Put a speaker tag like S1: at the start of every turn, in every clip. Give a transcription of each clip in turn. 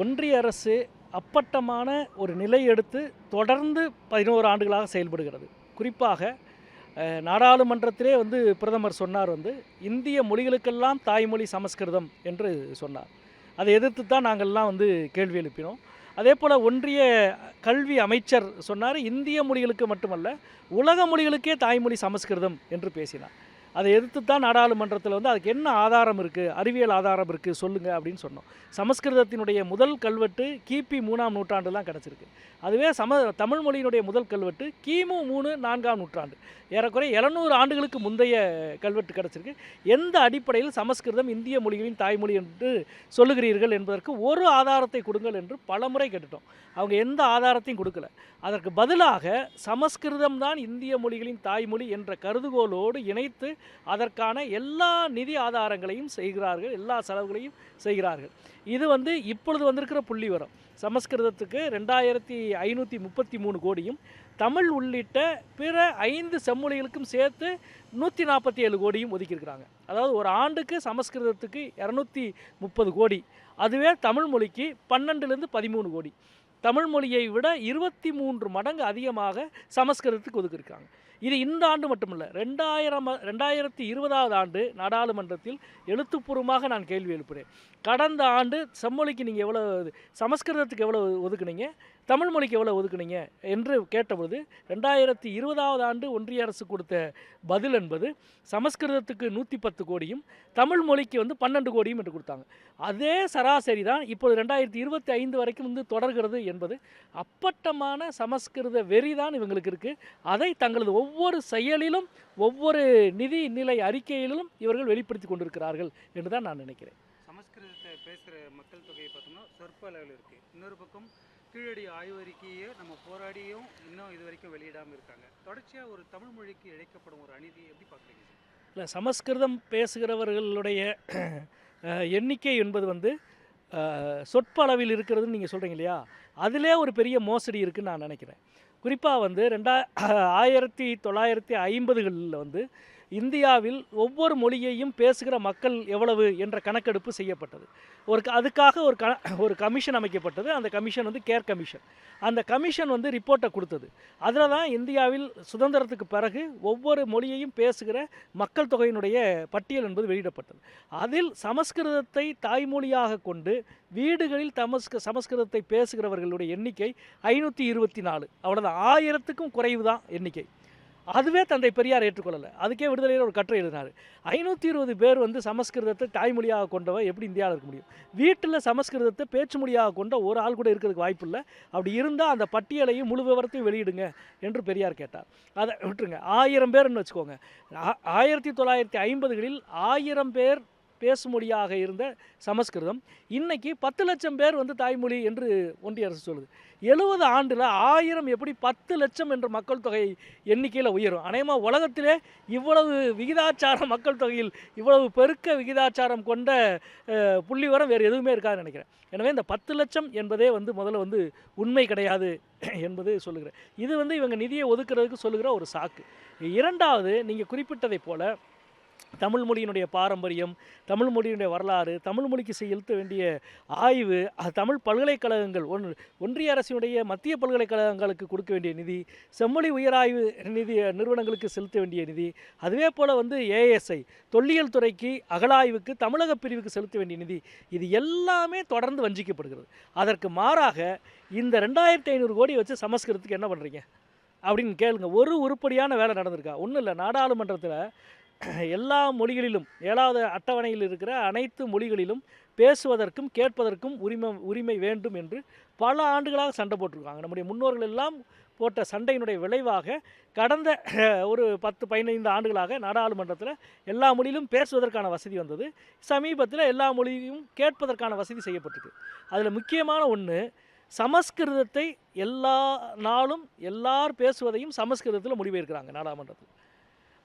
S1: ஒன்றிய அரசு அப்பட்டமான ஒரு நிலை எடுத்து தொடர்ந்து 11 ஆண்டுகளாக செயல்படுகிறது. குறிப்பாக நாடாளுமன்றத்திலே பிரதமர் சொன்னார், இந்திய மொழிகளுக்கெல்லாம் தாய்மொழி சமஸ்கிருதம் என்று சொன்னார். அதை எதிர்த்து தான் நாங்கள்லாம் கேள்வி எழுப்பினோம். அதேபோல் ஒன்றிய கல்வி அமைச்சர் சொன்னார், இந்திய மொழிகளுக்கு மட்டுமல்ல உலக மொழிகளுக்கே தாய்மொழி சமஸ்கிருதம் என்று பேசினார். அதை எதிர்த்து தான் நாடாளுமன்றத்தில் அதுக்கு என்ன ஆதாரம் இருக்குது, அறிவியல் ஆதாரம் இருக்குது சொல்லுங்கள் அப்படின்னு சொன்னோம். சமஸ்கிருதத்தினுடைய முதல் கல்வெட்டு கிபி 3ஆம் நூற்றாண்டு தான் கிடச்சிருக்கு. அதுவே தமிழ் மொழியினுடைய முதல் கல்வெட்டு கிமு 3-4ஆம் நூற்றாண்டு, ஏறக்குறைய 700 ஆண்டுகளுக்கு முந்தைய கல்வெட்டு கிடச்சிருக்கு. எந்த அடிப்படையில் சமஸ்கிருதம் இந்திய மொழிகளின் தாய்மொழி என்று சொல்லுகிறீர்கள் என்பதற்கு ஒரு ஆதாரத்தை கொடுங்கள் என்று பலமுறை கேட்டுட்டோம். அவங்க எந்த ஆதாரத்தையும் கொடுக்கல. அதற்கு பதிலாக சமஸ்கிருதம் தான் இந்திய மொழிகளின் தாய்மொழி என்ற கருதுகோளோடு இணைத்து அதற்கான எல்லா நிதி ஆதாரங்களையும் செய்கிறார்கள், எல்லா செலவுகளையும் செய்கிறார்கள். இது இப்பொழுது வந்திருக்கிற புள்ளி வரும். சமஸ்கிருதத்துக்கு 2533 கோடியும் தமிழ் உள்ளிட்ட பிற 5 செம்மொழிகளுக்கும் சேர்த்து 147 கோடியும் ஒதுக்கியிருக்கிறாங்க. அதாவது ஒரு ஆண்டுக்கு சமஸ்கிருதத்துக்கு 230 கோடி, அதுவே தமிழ் மொழிக்கு 12லேருந்து 13 கோடி. தமிழ் மொழியை விட 23 மடங்கு அதிகமாக சமஸ்கிருதத்துக்கு ஒதுக்கியிருக்காங்க. இது இந்த ஆண்டு மட்டுமல்ல, 2020ஆவது ஆண்டு நாடாளுமன்றத்தில் எழுத்துப்பூர்வமாக நான் கேள்வி எழுப்பினேன். கடந்த ஆண்டு செம்மொழிக்கு நீங்கள் எவ்வளோ, சமஸ்கிருதத்துக்கு எவ்வளோ ஒதுக்குனீங்க, தமிழ் மொழிக்கு எவ்வளோ ஒதுக்குனீங்க என்று கேட்டபோது 2020ஆவது ஆண்டு ஒன்றிய அரசு கொடுத்த பதில் என்பது சமஸ்கிருதத்துக்கு 110 கோடியும் தமிழ் மொழிக்கு 12 கோடியும் என்று கொடுத்தாங்க. அதே சராசரி தான் இப்போது 2025 வரைக்கும் தொடர்கிறது என்பது அப்பட்டமான சமஸ்கிருத வெறி தான் இவங்களுக்கு இருக்குது. அதை தங்களது ஒவ்வொரு செயலிலும் ஒவ்வொரு நிதி நிலை அறிக்கையிலும் இவர்கள் வெளிப்படுத்தி கொண்டிருக்கிறார்கள் என்று தான் நான் நினைக்கிறேன்.
S2: சமஸ்கிருதத்தை பேசுகிற மக்கள் தொகையை பார்த்தோம்னா சொற்ப அளவில் இருக்குது. இன்னொரு பக்கம் கீழடி ஆய்வறிக்கையை நம்ம போராடியும் இன்னும் இது வரைக்கும் வெளியிடாமல் இருக்காங்க. தொடர்ச்சியாக ஒரு தமிழ் மொழிக்கு இழைக்கப்படும் ஒரு அநீதி எப்படி பார்க்குறீங்க?
S1: இல்லை, சமஸ்கிருதம் பேசுகிறவர்களுடைய எண்ணிக்கை என்பது சொற்ப அளவில் இருக்கிறதுன்னு நீங்கள் சொல்கிறீங்க இல்லையா, அதிலே ஒரு பெரிய மோசடி இருக்குதுன்னு நான் நினைக்கிறேன். குறிப்பாக 1950களில் இந்தியாவில் ஒவ்வொரு மொழியையும் பேசுகிற மக்கள் எவ்வளவு என்ற கணக்கெடுப்பு செய்யப்பட்டது. அதுக்காக ஒரு கமிஷன் அமைக்கப்பட்டது. அந்த கமிஷன் கேர் கமிஷன். அந்த கமிஷன் ரிப்போர்ட்டை கொடுத்தது. அதில் தான் இந்தியாவில் சுதந்திரத்துக்கு பிறகு ஒவ்வொரு மொழியையும் பேசுகிற மக்கள் தொகையினுடைய பட்டியல் என்பது வெளியிடப்பட்டது. அதில் சமஸ்கிருதத்தை தாய்மொழியாக கொண்டு வீடுகளில் சமஸ்கிருதத்தை பேசுகிறவர்களுடைய எண்ணிக்கை 524. அவ்வளோதான், 1000க்கும் குறைவு தான் எண்ணிக்கை. அதுவே தந்தை பெரியார் ஏற்றுக்கொள்ளலை. அதுக்கே விடுதலையில் ஒரு கட்டுரை எழுதினார். 520 பேர் சமஸ்கிருதத்தை தாய்மொழியாக கொண்டவன் எப்படி இந்தியாவில் இருக்க முடியும்? வீட்டில் சமஸ்கிருதத்தை பேச்சு மொழியாக கொண்ட ஒரு ஆள் கூட இருக்கிறதுக்கு வாய்ப்பு இல்லை. அப்படி இருந்தால் அந்த பட்டியலையும் முழு விவரத்தையும் வெளியிடுங்க என்று பெரியார் கேட்டார். அதை விட்டுருங்க, 1000 பேர்னு வச்சுக்கோங்க. 1950களில் 1000 பேர் பேசுமொழியாக இருந்த சமஸ்கிருதம் இன்னைக்கு 10 லட்சம் பேர் தாய்மொழி என்று ஒன்றிய அரசு சொல்லுது. 70 ஆண்டில் 1000 எப்படி 10 லட்சம் என்ற மக்கள் தொகை எண்ணிக்கையில் உயரும்? அநேகமாக உலகத்திலே இவ்வளவு விகிதாச்சார மக்கள் தொகையில் இவ்வளவு பெருக்க விகிதாச்சாரம் கொண்ட புள்ளிவரம் வேறு எதுவுமே இருக்காதுன்னு நினைக்கிறேன். எனவே இந்த 10 லட்சம் என்பதே முதல்ல உண்மை கிடையாது என்பது சொல்லுகிறேன். இது இவங்க நிதியை ஒதுக்குறதுக்கு சொல்லுகிற ஒரு சாக்கு. இரண்டாவது, நீங்கள் குறிப்பிட்டதை போல தமிழ் மொழியினுடைய பாரம்பரியம், தமிழ் மொழியினுடைய வரலாறு, தமிழ் மொழிக்கு செலுத்த வேண்டிய ஆய்வு, தமிழ் பல்கலைக்கழகங்கள் ஒன்றிய அரசினுடைய மத்திய பல்கலைக்கழகங்களுக்கு கொடுக்க வேண்டிய நிதி, செம்மொழி உயராய்வு நிதி நிறுவனங்களுக்கு செலுத்த வேண்டிய நிதி, அதுவே போல் ஏஎஸ்ஐ தொல்லியல் துறைக்கு அகழாய்வுக்கு தமிழக பிரிவுக்கு செலுத்த வேண்டிய நிதி, இது எல்லாமே தொடர்ந்து வஞ்சிக்கப்படுகிறது. அதற்கு மாறாக இந்த 2500 கோடி வச்சு சமஸ்கிருதத்துக்கு என்ன பண்ணுறீங்க அப்படின்னு கேளுங்க. ஒரு உருப்படியான வேலை நடந்திருக்கா? ஒன்றும் இல்லை. நாடாளுமன்றத்தில் எல்லா மொழிகளிலும் 7வது அட்டவணையில் இருக்கிற அனைத்து மொழிகளிலும் பேசுவதற்கும் கேட்பதற்கும் உரிமை வேண்டும் என்று பல ஆண்டுகளாக சண்டை போட்டிருக்காங்க. நம்முடைய முன்னோர்கள் எல்லாம் போட்ட சண்டையினுடைய விளைவாக கடந்த ஒரு 10-15 ஆண்டுகளாக நாடாளுமன்றத்தில் எல்லா மொழியிலும் பேசுவதற்கான வசதி வந்தது. சமீபத்தில் எல்லா மொழியும் கேட்பதற்கான வசதி செய்யப்பட்டிருக்கு. அதில் முக்கியமான ஒன்று, சமஸ்கிருதத்தை எல்லா நாளும் எல்லார் பேசுவதையும் சமஸ்கிருதத்தில் மொழிபெயர்க்கிறாங்க நாடாளுமன்றத்தில்.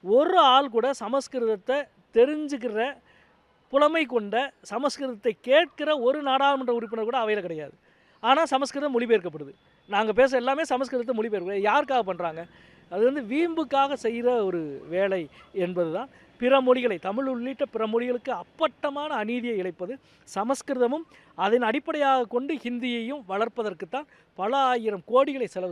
S1: ஒரு ஆள் கூட சமஸ்கிருதத்தை தெரிஞ்சுக்கிற புலமை கொண்ட சமஸ்கிருதத்தை கேட்கிற ஒரு நாடாளுமன்ற உறுப்பினர் கூட அவையில் கிடையாது. ஆனால் சமஸ்கிருதம் மொழிபெயர்க்கப்படுது. நாங்கள் பேச எல்லாமே சமஸ்கிருதத்தை மொழிபெயர்க்க யாருக்காக பண்ணுறாங்க? அது வீம்புக்காக செய்கிற ஒரு வேலை என்பது தான். பிற மொழிகளை, தமிழ் உள்ளிட்ட பிற மொழிகளுக்கு அப்பட்டமான அநீதியை இழைப்பது சமஸ்கிருதமும், அதன் அடிப்படையாக கொண்டு ஹிந்தியையும் வளர்ப்பதற்குத்தான் பல ஆயிரம் கோடிகளை செலவு